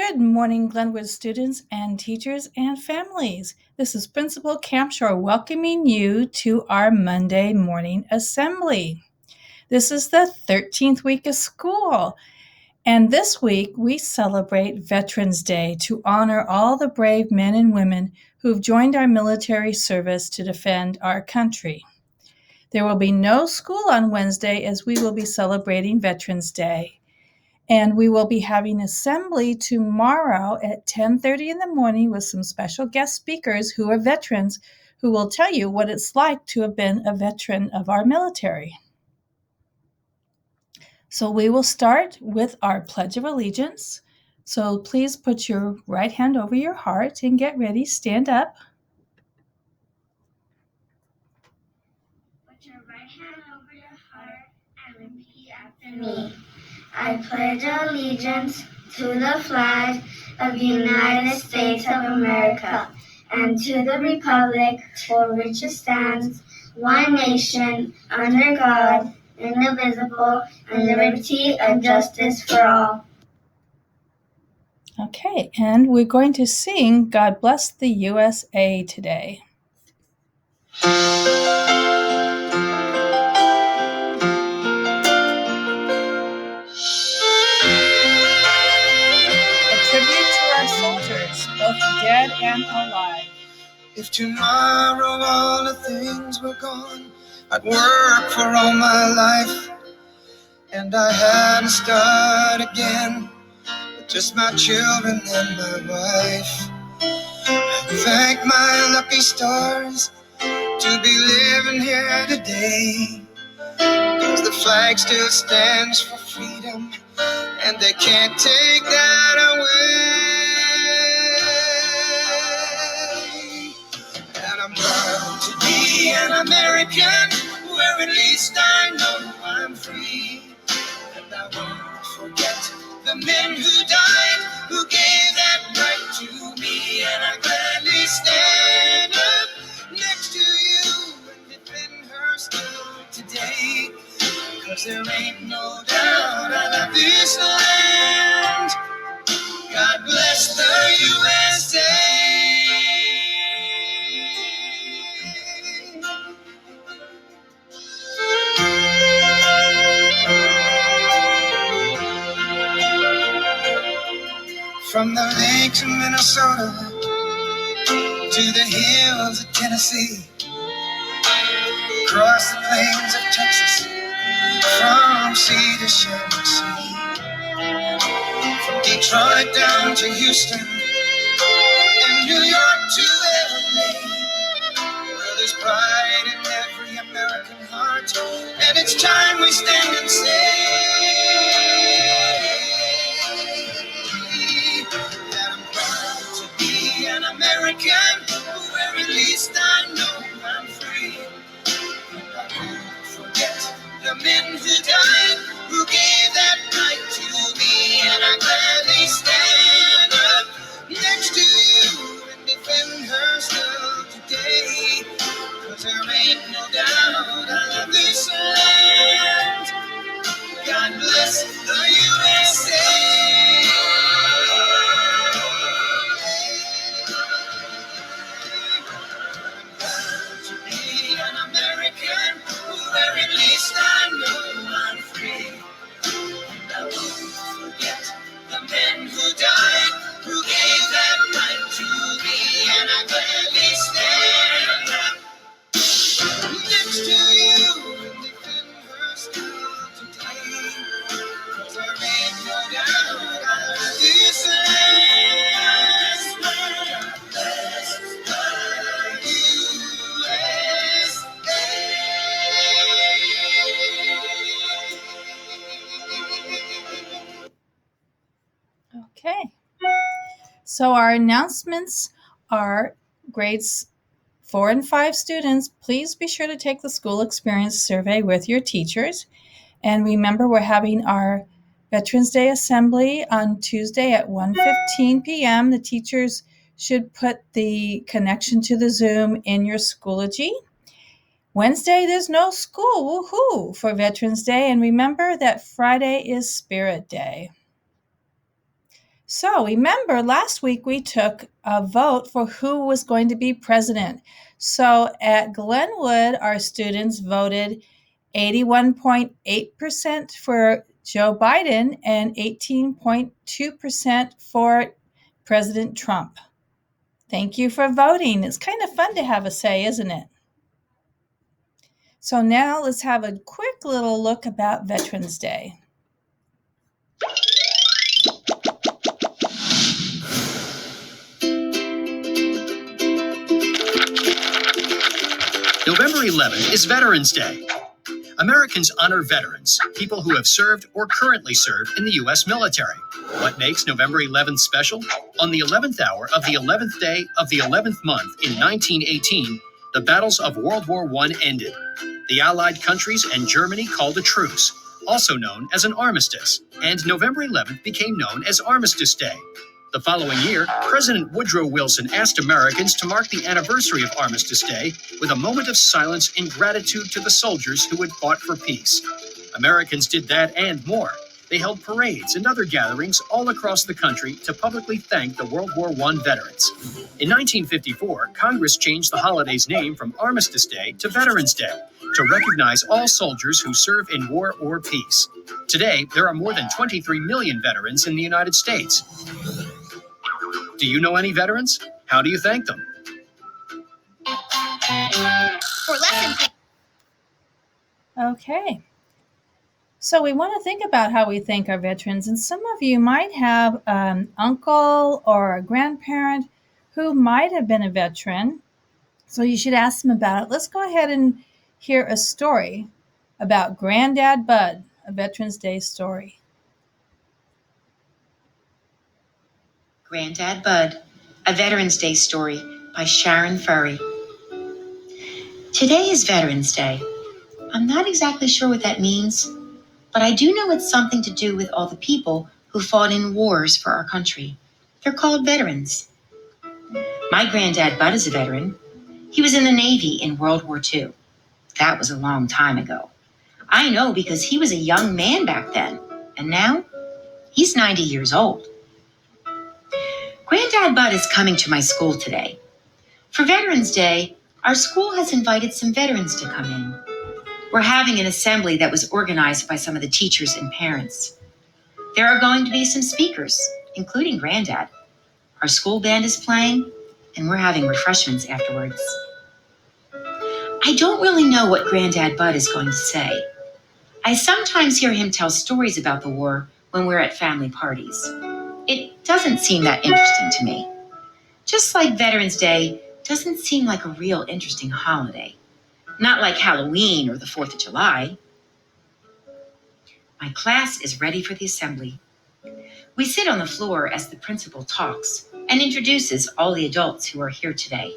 Good morning, Glenwood students and teachers and families. This is Principal Campshore welcoming you to our Monday morning assembly. This is the 13th week of school, and this week we celebrate Veterans Day to honor all the brave men and women who've joined our military service to defend our country. There will be no school on Wednesday as we will be celebrating Veterans Day. And we will be having assembly tomorrow at 10:30 in the morning with some special guest speakers who are veterans who will tell you what it's like to have been a veteran of our military. So we will start with our Pledge of Allegiance. So please put your right hand over your heart and get ready. Stand up. Put your right hand over your heart and repeat after me. I pledge allegiance to the flag of the United States of America and to the republic for which it stands, one nation, under God, indivisible, and liberty and justice for all. Okay, and we're going to sing God Bless the USA today. Soldiers, both dead and alive. If tomorrow all the things were gone, I'd work for all my life, and I had to start again with just my children and my wife. Thank my lucky stars to be living here today, 'cause the flag still stands for freedom, and they can't take that away. And I'm proud to be an American, where at least I know I'm free. And I won't forget the men who died, who gave that right to me. And I gladly stand up next to you and defend her still today. 'Cause there ain't no doubt I love this land. God bless the USA. From the lakes of Minnesota to the hills of Tennessee, across the plains of Texas, from sea to shining sea, from Detroit down to Houston and New York to LA, where there's pride in every American heart, and it's time we stand and say that I'm proud to be an American, where at least I know I'm free. And I won't forget the men who died, who gave that right to me. And I gladly stand up next to you and defend her still today. 'Cause there ain't no doubt I love this land. God bless the USA. To be an American, where at least I know I'm free. And I won't forget the men who died, who gave that right to me. And I gladly stand up next to you and defend her still today. 'Cause there ain't no doubt I love this land. God bless the USA. Okay. So our announcements are grades 4 and 5 students, please be sure to take the school experience survey with your teachers. And remember, we're having our Veterans Day Assembly on Tuesday at 1:15 p.m. The teachers should put the connection to the Zoom in your Schoology. Wednesday, there's no school, woohoo, for Veterans Day. And remember that Friday is Spirit Day. So remember, last week we took a vote for who was going to be president. So at Glenwood, our students voted 81.8% for Joe Biden and 18.2% for President Trump. Thank you for voting. It's kind of fun to have a say, isn't it? So now let's have a quick little look about Veterans Day. November 11th is Veterans Day. Americans honor veterans, people who have served or currently serve in the U.S. military. What makes November 11th special? On the 11th hour of the 11th day of the 11th month in 1918, the battles of World War I ended. The Allied countries and Germany called a truce, also known as an armistice, and November 11th became known as Armistice Day. The following year, President Woodrow Wilson asked Americans to mark the anniversary of Armistice Day with a moment of silence in gratitude to the soldiers who had fought for peace. Americans did that and more. They held parades and other gatherings all across the country to publicly thank the World War I veterans. In 1954, Congress changed the holiday's name from Armistice Day to Veterans Day to recognize all soldiers who serve in war or peace. Today, there are more than 23 million veterans in the United States. Do you know any veterans? How do you thank them? For lesson. Okay. So we want to think about how we thank our veterans, and some of you might have an uncle or a grandparent who might have been a veteran, so you should ask them about it. Let's go ahead and hear a story about Granddad Bud, a Veterans Day story. Granddad Bud, a Veterans Day story by Sharon Furry. Today is Veterans Day. I'm not exactly sure what that means, but I do know it's something to do with all the people who fought in wars for our country. They're called veterans. My granddad Bud is a veteran. He was in the Navy in World War II. That was a long time ago. I know because he was a young man back then, and now he's 90 years old. Granddad Bud is coming to my school today. For Veterans Day, our school has invited some veterans to come in. We're having an assembly that was organized by some of the teachers and parents. There are going to be some speakers, including Granddad. Our school band is playing, and we're having refreshments afterwards. I don't really know what Granddad Bud is going to say. I sometimes hear him tell stories about the war when we're at family parties. It doesn't seem that interesting to me. Just like Veterans Day doesn't seem like a real interesting holiday. Not like Halloween or the 4th of July. My class is ready for the assembly. We sit on the floor as the principal talks and introduces all the adults who are here today.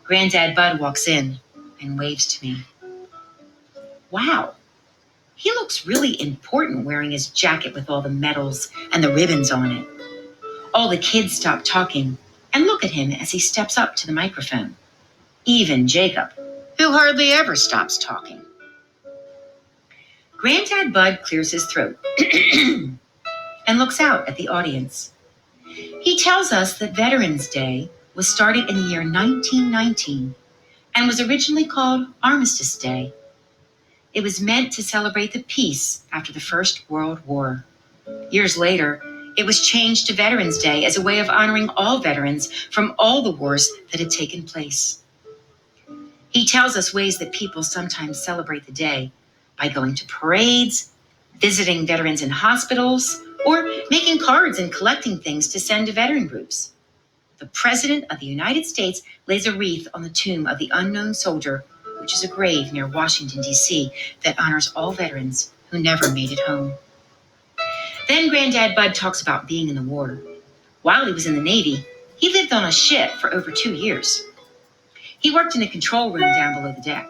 Granddad Bud walks in and waves to me. Wow, he looks really important wearing his jacket with all the medals and the ribbons on it. All the kids stop talking and look at him as he steps up to the microphone. Even Jacob, who hardly ever stops talking. Granddad Bud clears his throat and looks out at the audience. He tells us that Veterans Day was started in the year 1919 and was originally called Armistice Day. It was meant to celebrate the peace after the First World War. Years later, it was changed to Veterans Day as a way of honoring all veterans from all the wars that had taken place. He tells us ways that people sometimes celebrate the day by going to parades, visiting veterans in hospitals, or making cards and collecting things to send to veteran groups. The President of the United States lays a wreath on the tomb of the unknown soldier, which is a grave near Washington, D.C., that honors all veterans who never made it home. Then Granddad Bud talks about being in the war. While he was in the Navy, he lived on a ship for over 2 years. He worked in a control room down below the deck.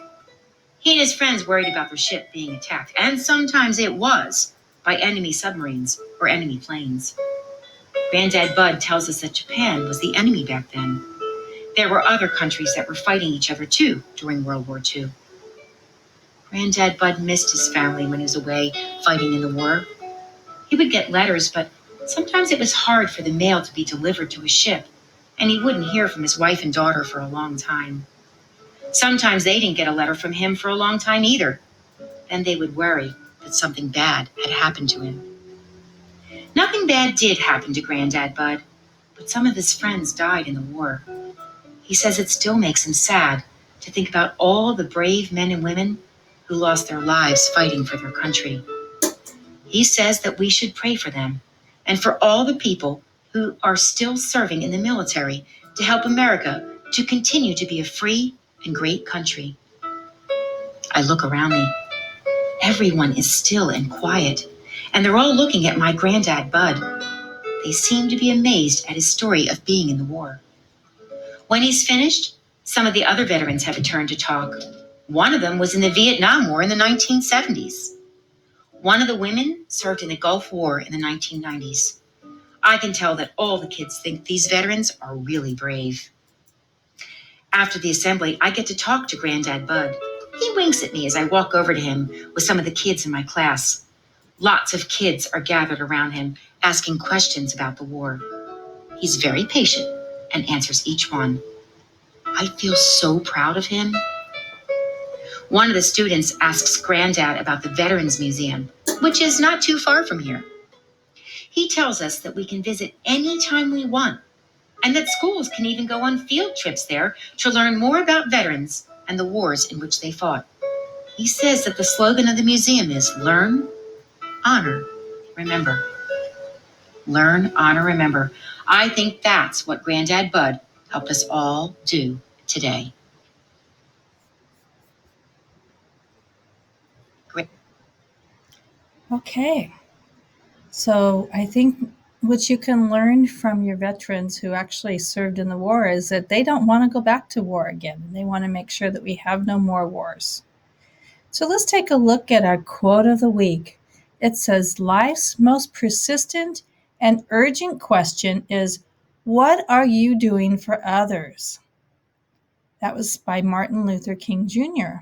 He and his friends worried about their ship being attacked, and sometimes it was, by enemy submarines or enemy planes. Granddad Bud tells us that Japan was the enemy back then. There were other countries that were fighting each other too during World War II. Granddad Bud missed his family when he was away fighting in the war. He would get letters, but Sometimes it was hard for the mail to be delivered to his ship, and he wouldn't hear from his wife and daughter for a long time. Sometimes they didn't get a letter from him for a long time either. Then they would worry that something bad had happened to him. Nothing bad did happen to Granddad Bud, but some of his friends died in the war. He says it still makes him sad to think about all the brave men and women who lost their lives fighting for their country. He says that we should pray for them and for all the people who are still serving in the military to help America to continue to be a free and great country. I look around me. Everyone is still and quiet, and they're all looking at my granddad, Bud. They seem to be amazed at his story of being in the war. When he's finished, some of the other veterans have a turn to talk. One of them was in the Vietnam War in the 1970s. One of the women served in the Gulf War in the 1990s. I can tell that all the kids think these veterans are really brave. After the assembly, I get to talk to Granddad Bud. He winks at me as I walk over to him with some of the kids in my class. Lots of kids are gathered around him, asking questions about the war. He's very patient and answers each one. I feel so proud of him. One of the students asks Granddad about the Veterans Museum, which is not too far from here. He tells us that we can visit anytime we want, and that schools can even go on field trips there to learn more about veterans and the wars in which they fought. He says that the slogan of the museum is Learn, Honor, Remember. Learn, honor, remember. I think that's what Granddad Bud helped us all do today. Great. Okay. So I think what you can learn from your veterans who actually served in the war is that they don't want to go back to war again. They want to make sure that we have no more wars. So let's take a look at our quote of the week. It says, life's most persistent and urgent question is, what are you doing for others? That was by Martin Luther King Jr.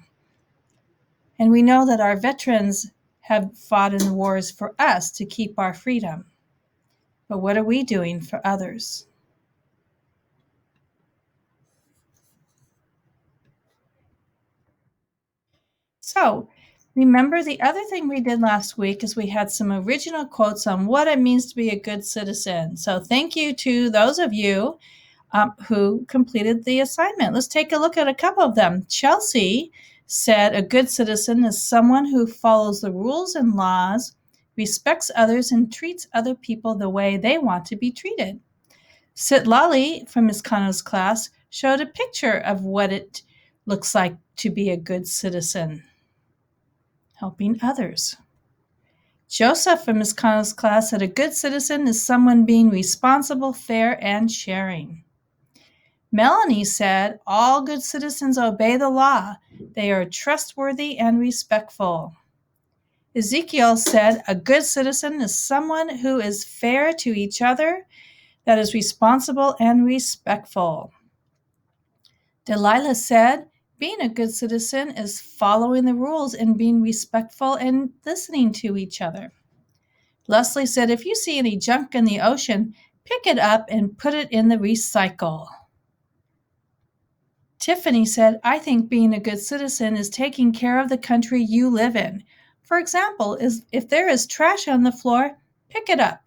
And we know that our veterans have fought in the wars for us to keep our freedom. But what are we doing for others? So, remember the other thing we did last week is we had some original quotes on what it means to be a good citizen. So, thank you to those of you who completed the assignment. Let's take a look at a couple of them. Chelsea said a good citizen is someone who follows the rules and laws, respects others, and treats other people the way they want to be treated. Sitlali from Ms. Kano's class showed a picture of what it looks like to be a good citizen, helping others. Joseph from Ms. Kano's class said a good citizen is someone being responsible, fair, and sharing. Melanie said all good citizens obey the law. They are trustworthy and respectful. Ezekiel said a good citizen is someone who is fair to each other, that is responsible and respectful. Delilah said being a good citizen is following the rules and being respectful and listening to each other. Leslie said if you see any junk in the ocean, pick it up and put it in the recycle. Tiffany said, I think being a good citizen is taking care of the country you live in. For example, if there is trash on the floor, pick it up.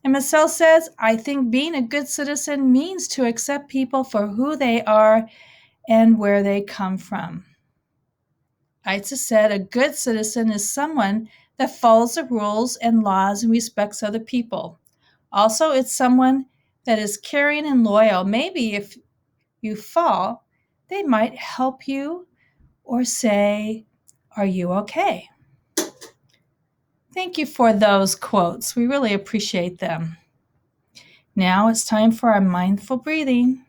And Marcel says, I think being a good citizen means to accept people for who they are and where they come from. Isa said, a good citizen is someone that follows the rules and laws and respects other people. Also, it's someone that is caring and loyal. Maybe if you fall, they might help you or say, are you okay? Thank you for those quotes. We really appreciate them. Now it's time for our mindful breathing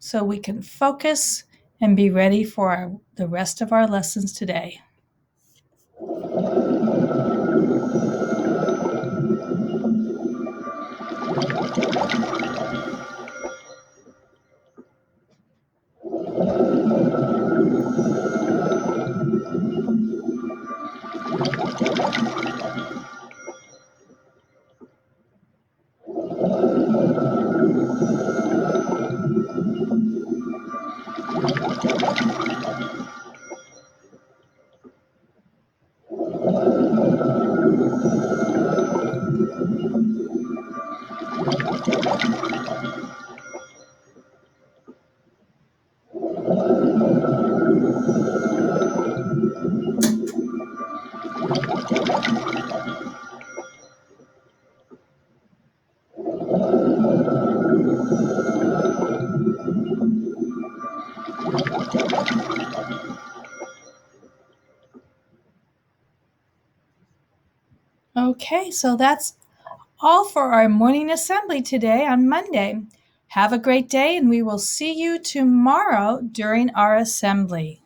so we can focus and be ready for the rest of our lessons today. Okay, so that's all for our morning assembly today on Monday. Have a great day, and we will see you tomorrow during our assembly.